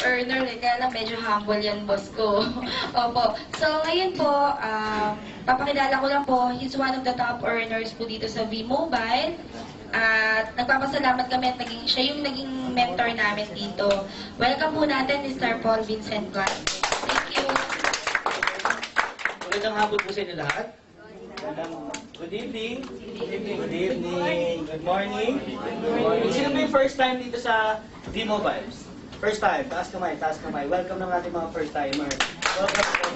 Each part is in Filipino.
earner eh, kaya lang medyo humble yan, boss ko. Opo. So, ngayon po, papakilala ko lang po, he's one of the top earners po dito sa V-Mobile. At nagpapasalamat kami at siya yung naging mentor namin dito. Welcome po natin, Mr. Paul Vincent Vázquez. Thank you. Magandang hapon po sa inyo lahat. Good evening. Good evening. Good morning. Good morning. Sino ba yung first time dito sa V-Mobile? First time. Taas kamay, taas kamay. Welcome ng ating mga first timer. Welcome po.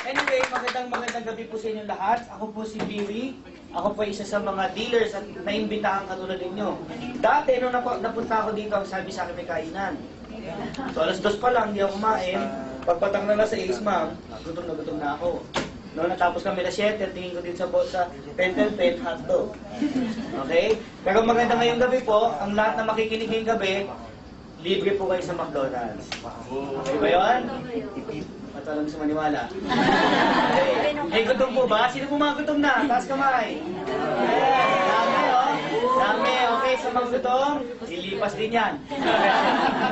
Anyway, magandang gabi po sa inyo lahat. Ako po si Biwi. Ako po isa sa mga dealers at naimbitahan katulad ninyo. Dati, nung napunta ako dito, ang sabi sa akin may kainan. So, alas 2 pa lang, hindi ako kumain. Pagpatak na lang sa 6, ma'am, gutom na ako. No, natapos kami na 7, tingin ko din sa Pentel Pen, hotdog. Okay? Pero maganda ngayong gabi po, ang lahat na makikinig ngayong gabi, libre po kayo sa McDonald's. Okay ba yun? At alam sa maniwala. Okay. Hey, gutom po ba? Sino po mga gutom na? Taas kamay. Okay. Dami, oh. Dami. Okay, sa mga gutom, ilipas din yan.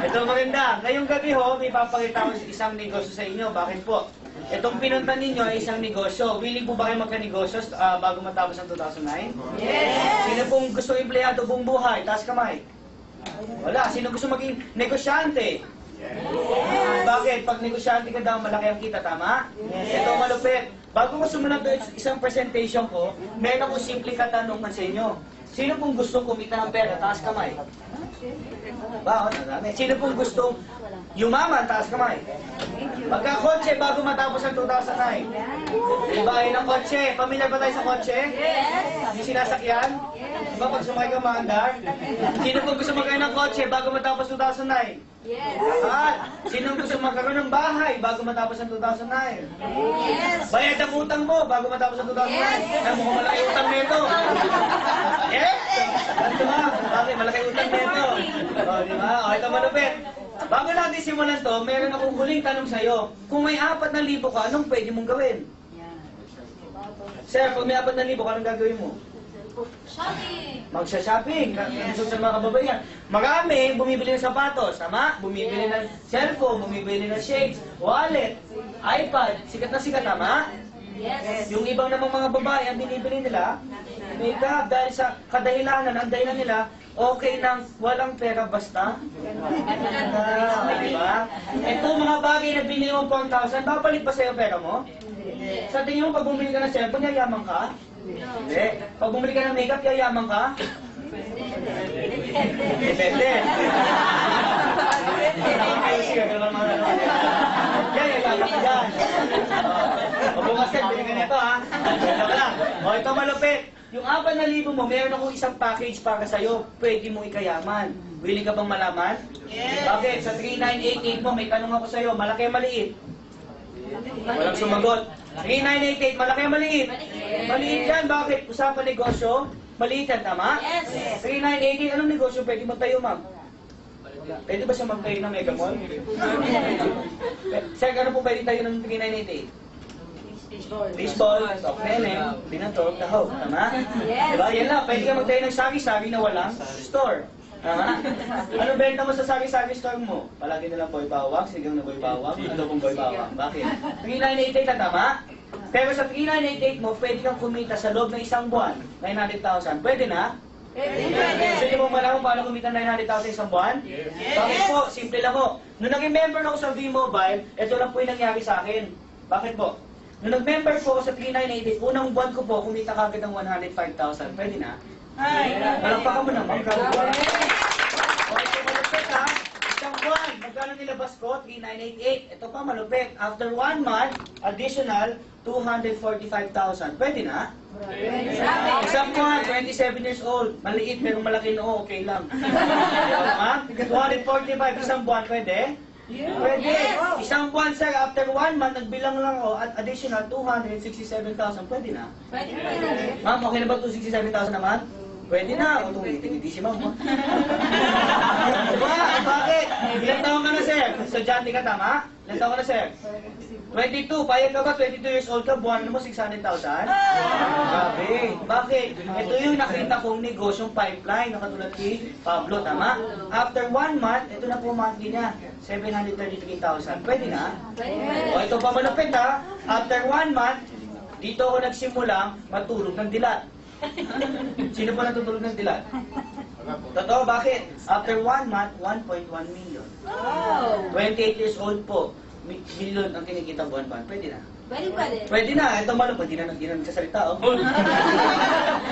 Ito maganda. Ngayong gabi ho, may papakita ko isang negosyo sa inyo. Bakit po? Itong pinunta ninyo ay isang negosyo. Willing po ba kayo magka-negosyo bago matapos ang 2009? Yes! Sino pong gusto empleyado buong buhay? Taas kamay. Wala. Sino gusto maging negosyante? Yes. Bakit? Pag negosyante ka daw, malaki ang kita, tama? Yes. Ito malupit. Bago ko sumunod isang presentation ko, meron akong simple katanungan sa inyo. Sino pong gustong kumita ng pera? Taas kamay. Ba, sino pong gustong yumaman? Taas kamay. Magka-kotse bago matapos ang 2009. Bahay ng kotse. Pamilyar ba tayo sa kotse? Yes. Yung sinasakyan? Yes. Diba pag sumakay ka maandar? Sino pong gusto magkaroon ng kotse bago matapos 2009? Yes. At sino gusto magkaroon ng bahay bago matapos ang 2009? Yes. Bayad ang utang mo bago matapos ang 2009? Yes. Kaya mukhang malaki utang nito. Yes? Diba? Bakit? Malaki utang nito. O, diba? O, ito malupit. Bago natin simulan to, meron akong huling tanong sa'yo. Kung may 4,000 ka, anong pwede mong gawin? Sir, pag may 4,000 ka, anong gagawin mo? Shopping! Magsha-shopping. Gusto sa mga kababayan. Marami, bumibili ng sapatos, tama? Bumibili ng cellphone, bumibili ng shades, wallet, iPad. Sikat na sikat, tama? Yes. Yung ibang namang mga babae, ang binibili nila, makeup, dahil sa kadahilanan, ang dahilan nila, okay nang walang pera basta. Diba? Ito mga bagay na binili mo 4,000, babalik ba sa'yo pera mo? Sa tingin mo, pag bumili ka ng cellphone, yayaman ka? Hindi. Pag bumili ka ng makeup, yayaman ka? Depende. Yan, yayaman ka dyan. O bukas yan, bili ka nito ha. O ito malupit. Yung 4,000 mo, meron akong isang package para sa'yo. Pwede mo ikayaman. Willing ka bang malaman? Yes. Bakit? Sa 3988 mo, may tanong ako sa'yo. Malaki maliit? Walang sumagot. 3988, malaki maliit? Maliit yan. Bakit? Usapan negosyo? Maliit yan, tama? Yes. 3988, anong negosyo pwede magtayo, ma'am? Pwede ba siya magtayo ng Mega Mall? Sir, ano po pwede tayo ng 3988? Baseball, soft tennis, binato, taho, tama? Yes. Diba? Yan lang, pwede ka magtayo ng sari-sari na walang store. Tama? Ano benta mo sa sari-sari store mo? Palagi na lang boy bawang, sigang na boy bawang, ano pong boy bawang? Bakit? 3988 na tama? Pero sa 3988 mo, pwede kang kumita sa loob ng isang buwan, 900,000. Pwede na? Pwede. Gusto mo malaman paano kumita 900,000 isang buwan? Yes. Bakit po? Simple lang po. Nung naging member na ako sa V-Mobile, ito lang po yung nangyari sa akin. Bakit po? Nung nag-member po ako sa 3988, unang buwan ko po, kumita kagad ng 105,000. Pwede na? Ay! Palakpakan mo naman. Okay, so malupit ha. Isang buwan, magkano nilabas ko? 3988. Ito pa malupit. After 1 month, additional 245,000. Pwede na? Isang buwan, 27 years old. Maliit pero malaki noo, okay lang. 245, isang buwan, pwede? Pwede. Isang buwan, sir, after 1 month, nagbilang lang ako at additional 267,000. Pwede na? Pwede. Ma'am, okay na ba 267,000 naman? Pwede na. O, tumitingiti si ma'am. Diba? Bakit? Ilang taon ka na, sir? Estudyante ka, tama? Ilan taon ka na, sir? 22. Payag ka ba? 22 years old ka, buwan mo 600,000? Grabe. Bakit? Ito yung nakita kong negosyong pipeline, na katulad kay Pablo, tama? After 1 month, ito na po monthly niya, 733,000. Pwede na? O, ito pa malupit ha. After 1 month, dito ako nagsimula matulog ng dilat. Sino pa natutulog ng dilat? Totoo, bakit? After 1 month, 1.1 million. 28 years old po. Million ang kinikita buwan-buwan. Pwede na? Pwede na. Ito malo, hindi na nagsasalita. Oh.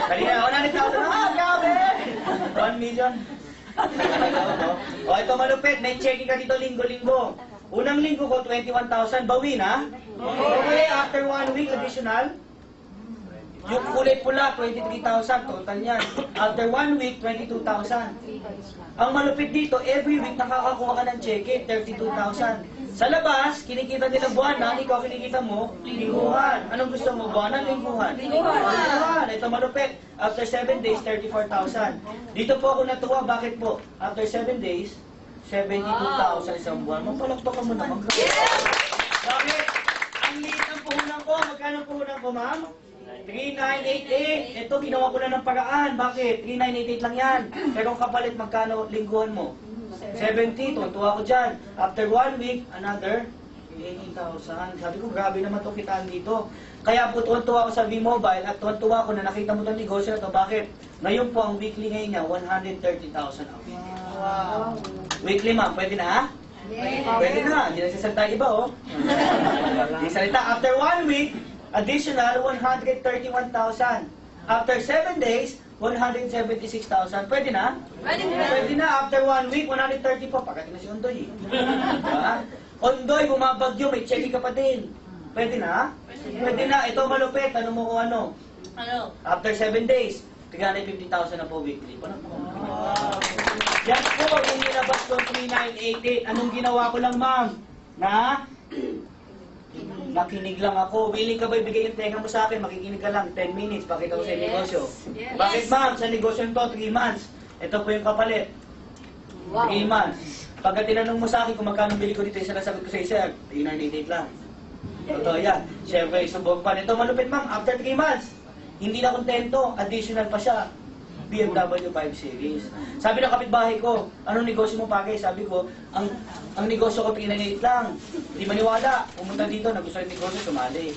Kanina, 100,000. Grabe! 1 million. O, ito malupit. May checking ka dito linggo-linggo. Unang linggo ko, 21,000. Bawi na? Okay, after 1 week, additional. Yung kulay pula, 23,000. Total yan. After 1 week, 22,000. Ang malupit dito, every week nakakakuha ka ng cheque, 32,000. Sa labas, kinikita nila buwanan, ikaw kinikita mo, lingguhan. Anong gusto mo, buwanan, lingguhan? Lingguhan. Ito malupit. After 7 days, 34,000. Dito po ako natuwa. Bakit po? After 7 days, 72,000 isang buwan. Mapalakpakan mo naman. Bakit? Ang liit ng puhunan ko. Magkano ang puhunan ko, ma'am? 3,988. Ito, ginawa ko na ng paraan. Bakit? 3,988 lang yan. Pero kapalit, magkano lingguhan mo? 70. Tuwa ko dyan. After 1 week, another 18,000. Sabi ko, grabe naman itong kitaan dito. Kaya po, tuwa ko sa V-Mobile at tuwa ko na nakita mo itong negosyo na ito. Bakit? Ngayon po, ang weekly ngayon niya, 130,000 a week. Wow. Weekly, ma'am. Pwede na, ha? Pwede na. Hindi na sasalita iba, oh. Hindi salita. After 1 week, additional 131,000. After 7 days, 176,000. Pwede na? Pwede na. After 1 week, 130 po. Pagkati na si Ondoy. Diba? Ondoy, bumabagyo, may check ka pa din. Pwede na? Pwede na. Ito malupit. Ano mo kung ano? After 7 days, 350,000 na po weekly. Yan po, yung nilabas ko 3,988. Anong ginawa ko lang, ma'am? Nakinig lang ako. Willing ka ba ibigay yung tenga mo sa akin? Makikinig ka lang. 10 minutes. Pakita ko sa negosyo. Bakit, ma'am? Sa negosyo to, 3 months. Ito po yung kapalit. 3 months. Pagka tinanong mo sa akin kung magkano bili ko dito, isa na sagot ko sa isa, 3,988 lang. Totoo yan. Siyempre, subok pa. Ito malupit, ma'am. After 3 months, hindi na kontento. Additional pa siya. BMW 5 Series. Sabi ng kapitbahay ko, anong negosyo mo pagay? Sabi ko, ang negosyo ko pinangilit lang. Hindi maniwala. Pumunta dito, nagustuhan yung negosyo, sumali.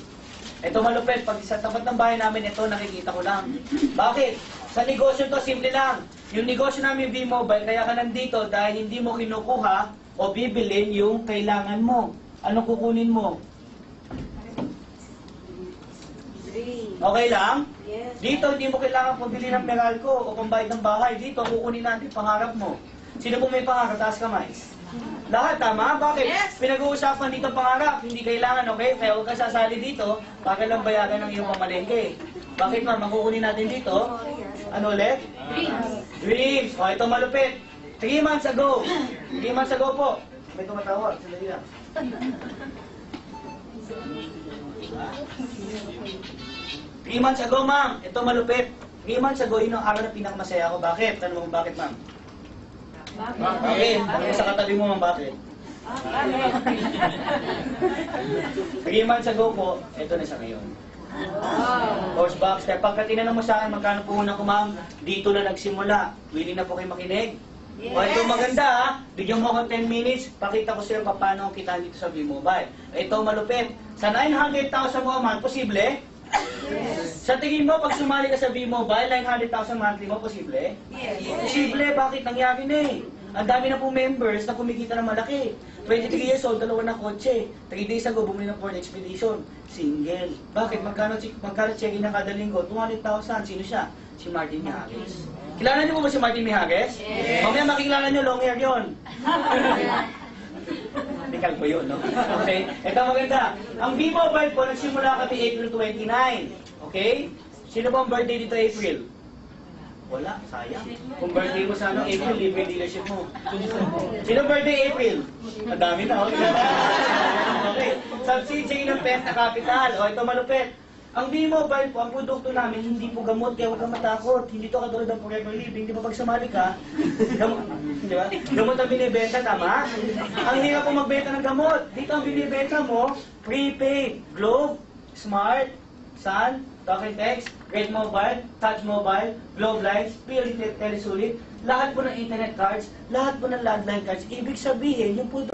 Ito malupit, pag sa tapat ng bahay namin, ito nakikita ko lang. Bakit? Sa negosyo to, simple lang. Yung negosyo namin V-Mobile, kaya ka nandito dahil hindi mo kinukuha o bibilin yung kailangan mo. Anong kukunin mo? Okay lang? Yes. Dito, hindi mo kailangan pabili ng Meralco o pambayad ng bahay. Dito, kukunin natin pangarap mo. Sino po may pangarap? Taas kamay. Lahat, tama? Bakit? Yes. Pinag-uusapan dito pangarap. Hindi kailangan, okay? Kaya huwag ka sasali dito para lang bayaran ng iyong pamalengke. Bakit, ma'am? Ang kukunin natin dito? Ano ulit? Dreams. O, ito malupit. 3 months ago. 3 months ago po. May tumatawag. Sandali lang. 3 months ago, ma'am. Ito malupit. 3 months ago, yun ang araw na pinakamasaya ko. Bakit? Tanong mo bakit, ma'am? Bakit? Tanong mo sa katabi mo, ma'am, bakit? 3 months ago po, ito na siya ngayon. Horse box step. Pagka tinanong mo sa akin, magkano puhunan ko, ma'am? Dito na nagsimula. Willing na po kayo makinig? Yes. O, ito maganda, ha? Bigyan mo ako 10 minutes. Pakita ko sa'yo paano kita dito sa V-Mobile. Ito malupit. Sa 900,000 mo, man, posible? Yes. Sa tingin mo, pag sumali ka sa V-Mobile, 900,000 monthly mo, posible? Yes. Posible, bakit? Nangyari na eh. Ang dami na po members na kumikita ng malaki. 23 years old, dalawa na kotse. 3 days ago, bumili ng Ford Expedition. Single. Bakit? Magkano checking na kada linggo? 200,000. Sino siya? Si Martin Mijares. Kilala niyo po ba si Martin Mijares? Yes. Mamaya makikilala niyo, long hair yun. Tikal ko yun, no? Okay? Ito maganda. Ang V-Mobile po, nagsimula kami April 29. Okay? Sino po ang birthday dito April? Wala, sayang. Kung birthday mo sa ano, April, libre dealership mo. Sino birthday April? Madami na, okay? Okay. Subsidiary ng Penta Capital. O, ito malupit. Ang V-Mobile po, ang produkto namin, hindi po gamot, kaya huwag kang matakot. Hindi to katulad ng Forever Living. Di ba pag sumali ka, gamot, di ba? Gamot ang binibenta, tama? Ang hirap po magbenta ng gamot. Dito ang binibenta mo, prepaid, Globe, Smart, Sun, Talk and Text, Great Mobile, Touch Mobile, Globe Lines, PLDT Telesulit, lahat po ng internet cards, lahat po ng landline cards. Ibig sabihin, yung po